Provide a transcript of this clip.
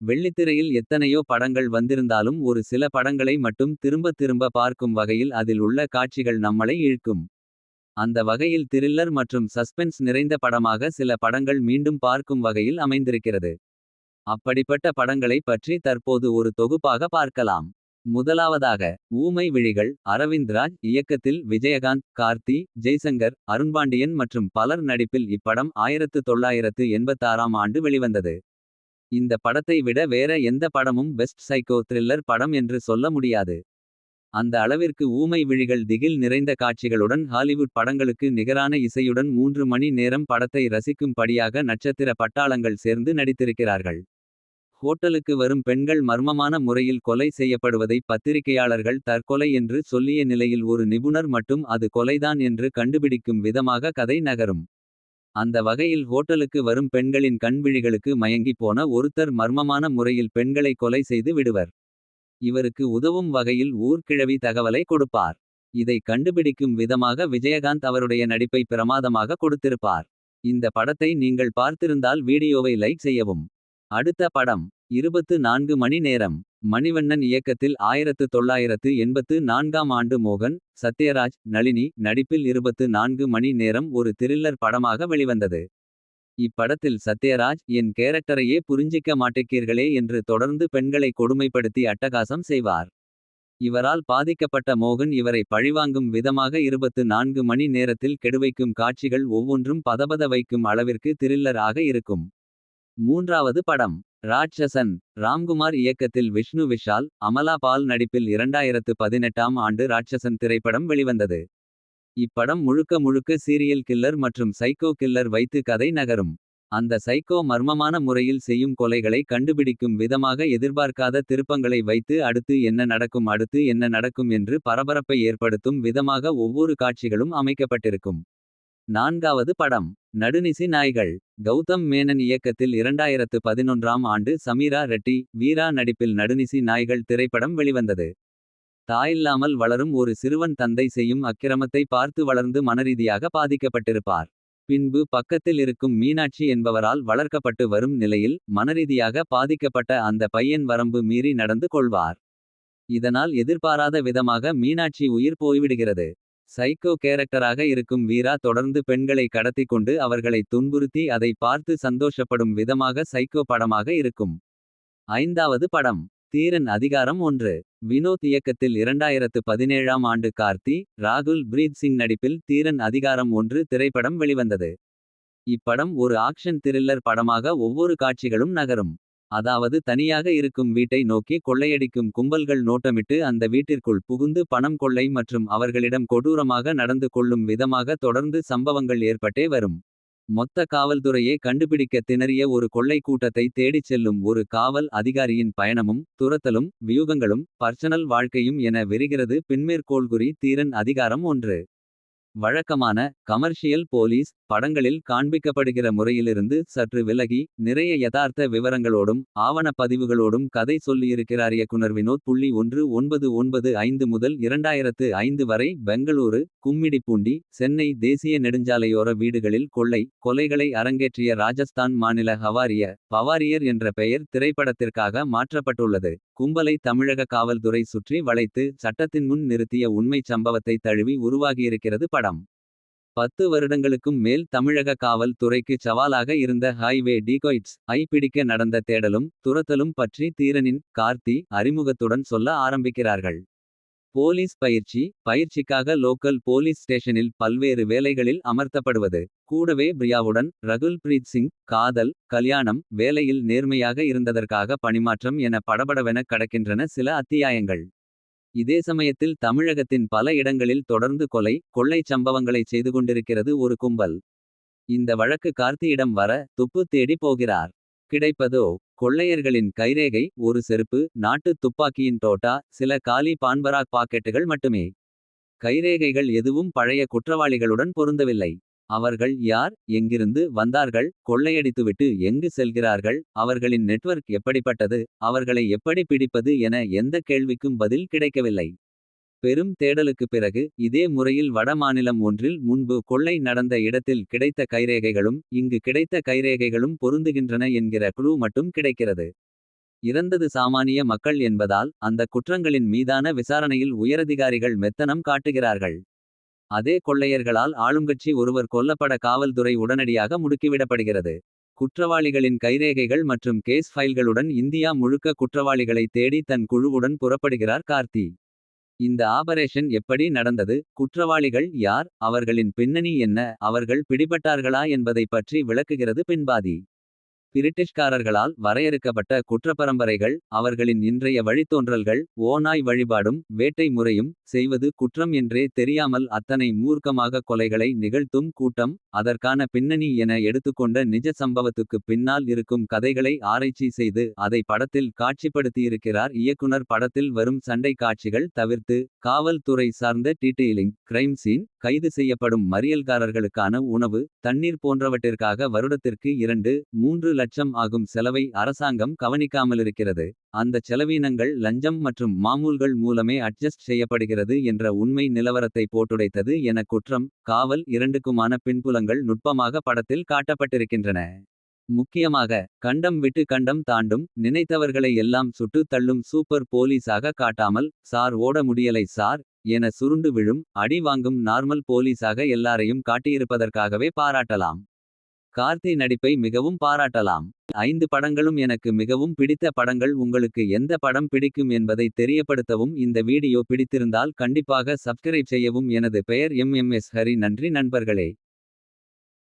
வெள்ளித்திரையில் எத்தனையோ படங்கள் வந்திருந்தாலும் ஒரு சில படங்களை மட்டும் திரும்ப திரும்ப பார்க்கும் வகையில் அதில் உள்ள காட்சிகள் நம்மளை இழுக்கும். அந்த வகையில் த்ரில்லர் மற்றும் சஸ்பென்ஸ் நிறைந்த படமாக சில படங்கள் மீண்டும் பார்க்கும் வகையில் அமைந்திருக்கிறது. அப்படிப்பட்ட படங்களை பற்றி தற்போது ஒரு தொகுப்பாக பார்க்கலாம். முதலாவதாக ஊமை விழிகள். அரவிந்த் ராஜ் இயக்கத்தில் விஜயகாந்த், கார்த்தி, ஜெய்சங்கர், அருண்பாண்டியன் மற்றும் பலர் நடிப்பில் இப்படம் 1986ஆம் ஆண்டு வெளிவந்தது. இந்த படத்தை விட வேற எந்த படமும் பெஸ்ட் சைக்கோ த்ரில்லர் படம் என்று சொல்ல முடியாது. அந்த அளவிற்கு ஊமை விழிகள் திகில் நிறைந்த காட்சிகளுடன் ஹாலிவுட் படங்களுக்கு நிகரான இசையுடன் 3 மணி நேரம் படத்தை ரசிக்கும் படியாக நட்சத்திர பட்டாளங்கள் சேர்ந்து நடித்திருக்கிறார்கள். ஹோட்டலுக்கு வரும் பெண்கள் மர்மமான முறையில் கொலை செய்யப்படுவதை பத்திரிகையாளர்கள் தற்கொலை என்று சொல்லிய நிலையில் ஒரு நிபுணர் மட்டும் அது கொலைதான் என்று கண்டுபிடிக்கும் விதமாக கதை நகரும். அந்த வகையில் ஹோட்டலுக்கு வரும் பெண்களின் கண்விழிகளுக்கு மயங்கி போன ஒருத்தர் மர்மமான முறையில் பெண்களை கொலை செய்து விடுவர். இவருக்கு உதவும் வகையில் ஊர்கிழவி தகவலை கொடுப்பார். இதை கண்டுபிடிக்கும் விதமாக விஜயகாந்த் அவருடைய நடிப்பை பிரமாதமாக கொடுத்திருப்பார். இந்த படத்தை நீங்கள் பார்த்திருந்தால் வீடியோவை லைக் செய்யவும். அடுத்த படம் 24 மணி நேரம். மணிவண்ணன் இயக்கத்தில் 1984ஆம் ஆண்டு மோகன், சத்யராஜ், நளினி நடிப்பில் 24 மணி நேரம் ஒரு த்ரில்லர் படமாக வெளிவந்தது. இப்படத்தில் சத்யராஜ் என் கேரக்டரையே புரிஞ்சிக்க மாட்டேக்கீர்களே என்று தொடர்ந்து பெண்களை கொடுமைப்படுத்தி அட்டகாசம் செய்வார். இவரால் பாதிக்கப்பட்ட மோகன் இவரை பழிவாங்கும் விதமாக 24 மணி நேரத்தில் கெடுவைக்கும் காட்சிகள் ஒவ்வொன்றும் பதபத வைக்கும் அளவிற்கு த்ரில்லர் ஆக இருக்கும். மூன்றாவது படம் ராட்சசன். ராம்குமார் இயக்கத்தில் விஷ்ணு விஷால், அமலா பால் நடிப்பில் 2018ஆம் ஆண்டு ராட்சசன் திரைப்படம் வெளிவந்தது. இப்படம் முழுக்க முழுக்க சீரியல் கில்லர் மற்றும் சைக்கோ கில்லர் வைத்து கதை நகரும். அந்த சைக்கோ மர்மமான முறையில் செய்யும் கொலைகளை கண்டுபிடிக்கும் விதமாக எதிர்பார்க்காத திருப்பங்களை வைத்து அடுத்து என்ன நடக்கும் என்று பரபரப்பை ஏற்படுத்தும் விதமாக ஒவ்வொரு காட்சிகளும் அமைக்கப்பட்டிருக்கும். நான்காவது படம் நடுநிசி நாய்கள். கௌதம் மேனன் இயக்கத்தில் 2011ஆம் ஆண்டு சமீரா ரெட்டி, வீரா நடிப்பில் நடுநிசி நாய்கள் திரைப்படம் வெளிவந்தது. தாயில்லாமல் வளரும் ஒரு சிறுவன் தந்தை செய்யும் அக்கிரமத்தை பார்த்து வளர்ந்து மனரீதியாக பாதிக்கப்பட்டிருப்பார். பின்பு பக்கத்தில் இருக்கும் மீனாட்சி என்பவரால் வளர்க்கப்பட்டு வரும் நிலையில் மனரீதியாக பாதிக்கப்பட்ட அந்த பையன் வரம்பு மீறி நடந்து கொள்வார். இதனால் எதிர்பாராத விதமாக மீனாட்சி உயிர் போய்விடுகிறது. சைக்கோ கேரக்டராக இருக்கும் வீரா தொடர்ந்து பெண்களை கடத்தி கொண்டு அவர்களை துன்புறுத்தி அதை பார்த்து சந்தோஷப்படும் விதமாக சைக்கோ படமாக இருக்கும். ஐந்தாவது படம் தீரன் அதிகாரம் 1. வினோத் இயக்கத்தில் 2017ஆம் ஆண்டு கார்த்தி, ராகுல் பிரீத் சிங் நடிப்பில் தீரன் அதிகாரம் 1 திரைப்படம் வெளிவந்தது. இப்படம் ஒரு ஆக்ஷன் த்ரில்லர் படமாக ஒவ்வொரு காட்சிகளும் நகரும். அதாவது தனியாக இருக்கும் வீட்டை நோக்கி கொள்ளையடிக்கும் கும்பல்கள் நோட்டமிட்டு அந்த வீட்டிற்குள் புகுந்து பணம் கொள்ளை மற்றும் அவர்களிடம் கொடூரமாக நடந்து கொள்ளும் விதமாக தொடர்ந்து சம்பவங்கள் ஏற்பட்டே வரும். மொத்த காவல்துறையே கண்டுபிடிக்க திணறிய ஒரு கொள்ளை கூட்டத்தை தேடிச் செல்லும் ஒரு காவல் அதிகாரியின் பயணமும் துரத்தலும் வியூகங்களும் பர்சனல் வாழ்க்கையும் என விரிகிறது பின்மேற்கோள்குறி தீரன் அதிகாரம் 1. வழக்கமான கமர்ஷியல் போலீஸ் படங்களில் காண்பிக்கப்படுகிற முறையிலிருந்து சற்று விலகி நிறைய யதார்த்த விவரங்களோடும் ஆவணப்பதிவுகளோடும் கதை சொல்லியிருக்கிறார் இயக்குனர் வினோத். 1995 முதல் 2005 வரை பெங்களூரு, கும்மிடிப்பூண்டி, சென்னை தேசிய நெடுஞ்சாலையோர வீடுகளில் கொலைகளை அரங்கேற்றிய ராஜஸ்தான் மாநில பவாரியர் என்ற பெயர் திரைப்படத்திற்காக மாற்றப்பட்டுள்ளது. கும்பலை தமிழக காவல்துறை சுற்றி வளைத்து சட்டத்தின் முன் நிறுத்திய உண்மைச் சம்பவத்தை தழுவி உருவாகியிருக்கிறது படம். 10 வருடங்களுக்கும் மேல் தமிழக காவல் துறைக்கு சவாலாக இருந்த ஹைவே டீகாய்ட்ஸ் ஐ பிடிக்க நடந்த தேடலும் துரத்தலும் பற்றி தீரனின் கார்த்தி அறிமுகத்துடன் சொல்ல ஆரம்பிக்கிறார்கள். போலீஸ் பயிற்சிக்காக லோக்கல் போலீஸ் ஸ்டேஷனில் பல்வேறு வேலைகளில் அமர்த்தப்படுவது. கூடவே பிரியாவுடன் ரகுல் பிரீத் சிங் காதல், கல்யாணம், வேலையில் நேர்மையாக இருந்ததற்காக பணிமாற்றம் என படபடவென கடக்கின்றன சில அத்தியாயங்கள். இதே சமயத்தில் தமிழகத்தின் பல இடங்களில் தொடர்ந்து கொள்ளை சம்பவங்களை செய்து கொண்டிருக்கிறது ஒரு கும்பல். இந்த வழக்கு கார்த்தியிடம் வர துப்பு தேடி போகிறார். கிடைப்பதோ கொள்ளையர்களின் கைரேகை, ஒரு செருப்பு, நாட்டு துப்பாக்கியின் டோட்டா, சில காலி பான்பராக் பாக்கெட்டுகள் மட்டுமே. கைரேகைகள் எதுவும் பழைய குற்றவாளிகளுடன் பொருந்தவில்லை. அவர்கள் யார், எங்கிருந்து வந்தார்கள், கொள்ளையடித்துவிட்டு எங்கு செல்கிறார்கள், அவர்களின் நெட்வொர்க் எப்படிப்பட்டது, அவர்களை எப்படி பிடிப்பது என எந்த கேள்விக்கும் பதில் கிடைக்கவில்லை. பெரும் தேடலுக்குப் பிறகு இதே முறையில் வட மாநிலம் ஒன்றில் முன்பு கொள்ளை நடந்த இடத்தில் கிடைத்த கைரேகைகளும் இங்கு கிடைத்த கைரேகைகளும் பொருந்துகின்றன என்கிற க்ளூ மட்டும் கிடைக்கிறது. இறந்தது சாமானிய மக்கள் என்பதால் அந்த குற்றங்களின் மீதான விசாரணையில் உயரதிகாரிகள் மெத்தனம் காட்டுகிறார்கள். அதே கொள்ளையர்களால் ஆளுங்கட்சி ஒருவர் கொல்லப்பட காவல்துறை உடனடியாக முடுக்கிவிடப்படுகிறது. குற்றவாளிகளின் கைரேகைகள் மற்றும் கேஸ் ஃபைல்களுடன் இந்தியா முழுக்க குற்றவாளிகளை தேடி தன் குழுவுடன் புறப்படுகிறார் கார்த்தி. இந்த ஆபரேஷன் எப்படி நடந்தது, குற்றவாளிகள் யார், அவர்களின் பின்னணி என்ன, அவர்கள் பிடிபட்டார்களா என்பதைப் பற்றி விளக்குகிறது பின்பாதி. பிரிட்டிஷ்காரர்களால் வரையறுக்கப்பட்ட குற்றப்பரம்பரைகள். அவர்களின் இன்றைய வழித்தோன்றல்கள். ஓநாய் வழிபாடும் வேட்டை முறையும் செய்வது குற்றம் என்றே தெரியாமல் அத்தனை மூர்க்கமாக கொலைகளை நிகழ்த்தும் கூட்டம். அதற்கான பின்னணி என எடுத்துக்கொண்ட நிஜ சம்பவத்துக்குப் பின்னால் இருக்கும் கதைகளை ஆராய்ச்சி செய்து அதை படத்தில் காட்சிப்படுத்தியிருக்கிறார் இயக்குனர். படத்தில் வரும் சண்டை காட்சிகள் தவிர்த்து காவல்துறை சார்ந்த டீட்டெயிலிங், கிரைம் சீன், கைது செய்யப்படும் மறியல்காரர்களுக்கான உணவு தண்ணீர் போன்றவற்றிற்காக வருடத்திற்கு 2-3 லட்சம் ஆகும் செலவை அரசாங்கம் கவனிக்காமலிருக்கிறது. அந்த செலவீனங்கள் லஞ்சம் மற்றும் மாமூல்கள் மூலமே அட்ஜஸ்ட் செய்யப்படுகிறது என்ற உண்மை நிலவரத்தை போட்டுடைத்தது என குற்றம். காவல் இரண்டுக்குமான பின்புலங்கள் நுட்பமாக படத்தில் காட்டப்பட்டிருக்கின்றன. முக்கியமாக கண்டம் விட்டு கண்டம் தாண்டும் நினைத்தவர்களை எல்லாம் சுட்டு தள்ளும் சூப்பர் போலீஸாக காட்டாமல் சார் ஓட முடியலை சார் என சுருண்டு விழும் அடி வாங்கும் நார்மல் போலீஸாக எல்லாரையும் காட்டியிருப்பதற்காகவே பாராட்டலாம். கார்த்தி நடிப்பை மிகவும் பாராட்டலாம். 5 படங்களும் எனக்கு மிகவும் பிடித்த படங்கள். உங்களுக்கு எந்த படம் பிடிக்கும் என்பதை தெரியப்படுத்தவும். இந்த வீடியோ பிடித்திருந்தால் கண்டிப்பாக சப்ஸ்கிரைப் செய்யவும். எனது பெயர் எம். எஸ். ஹரி. நன்றி நண்பர்களே.